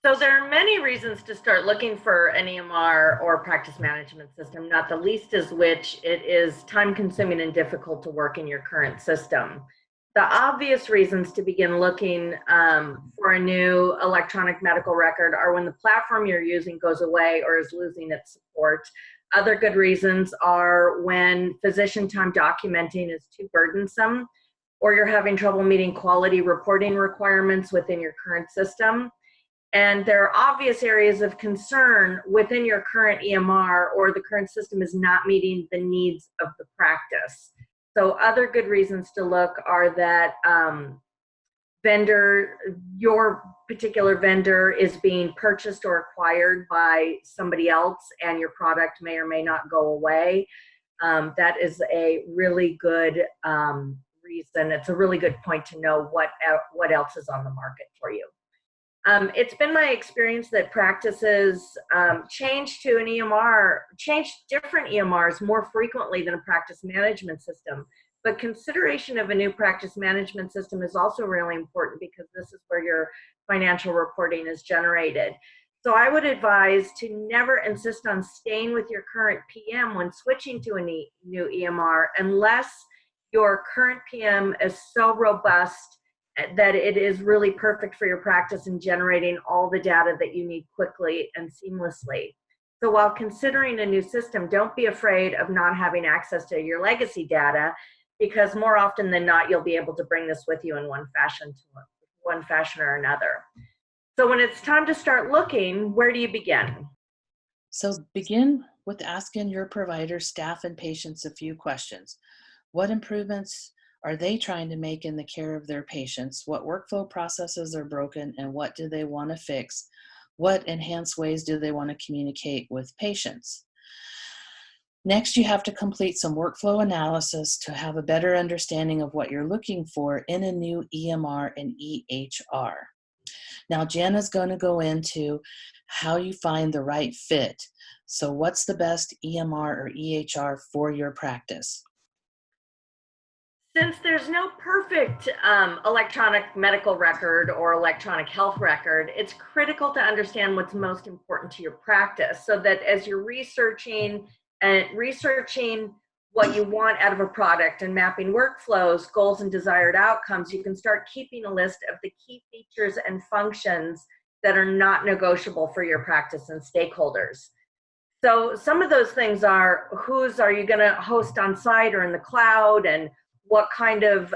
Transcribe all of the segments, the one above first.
So there are many reasons to start looking for an EMR or practice management system, not the least is which it is time consuming and difficult to work in your current system. The obvious reasons to begin looking for a new electronic medical record are when the platform you're using goes away or is losing its support. Other good reasons are when physician time documenting is too burdensome, or you're having trouble meeting quality reporting requirements within your current system. And there are obvious areas of concern within your current EMR, or the current system is not meeting the needs of the practice. So other good reasons to look are that your particular vendor is being purchased or acquired by somebody else, and your product may or may not go away. That is a really good reason. It's a really good point to know what else is on the market for you. It's been my experience that practices change different EMRs more frequently than a practice management system. But consideration of a new practice management system is also really important, because this is where your financial reporting is generated. So I would advise to never insist on staying with your current PM when switching to a new EMR, unless your current PM is so robust that it is really perfect for your practice in generating all the data that you need quickly and seamlessly. So while considering a new system, don't be afraid of not having access to your legacy data, because more often than not, you'll be able to bring this with you in one fashion or another. So when it's time to start looking, where do you begin? So begin with asking your provider, staff, and patients a few questions. What improvements are they trying to make in the care of their patients? What workflow processes are broken, and what do they want to fix? What enhanced ways do they want to communicate with patients? Next, you have to complete some workflow analysis to have a better understanding of what you're looking for in a new EMR and EHR. Now, Jana's going to go into how you find the right fit. So what's the best EMR or EHR for your practice? Since there's no perfect electronic medical record or electronic health record, it's critical to understand what's most important to your practice, so that as you're researching what you want out of a product and mapping workflows, goals, and desired outcomes, you can start keeping a list of the key features and functions that are not negotiable for your practice and stakeholders. So some of those things are, are you going to host on site or in the cloud, and what kind of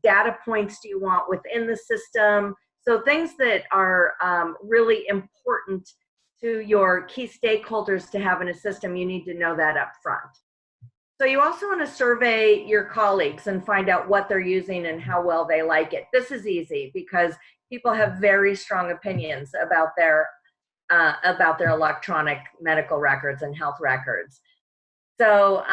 data points do you want within the system? So things that are really important to your key stakeholders to have in a system, you need to know that up front. So you also want to survey your colleagues and find out what they're using and how well they like it. This is easy because people have very strong opinions about their electronic medical records and health records. So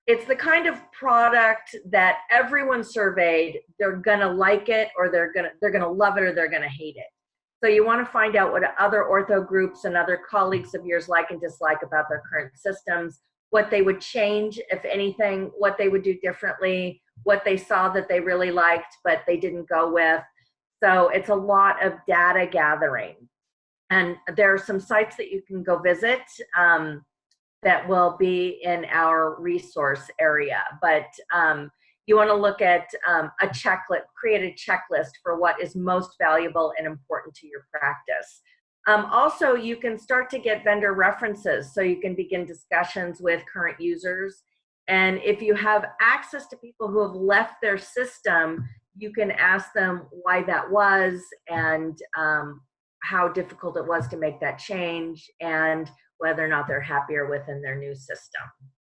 it's the kind of product that everyone surveyed, they're gonna like it, or they're gonna love it, or they're gonna hate it. So you want to find out what other ortho groups and other colleagues of yours like and dislike about their current systems, what they would change, if anything, what they would do differently, what they saw that they really liked but they didn't go with. So it's a lot of data gathering. And there are some sites that you can go visit that will be in our resource area. But you want to look at a checklist, create a checklist for what is most valuable and important to your practice. Also, you can start to get vendor references, so you can begin discussions with current users. And if you have access to people who have left their system, you can ask them why that was, and how difficult it was to make that change, and whether or not they're happier within their new system.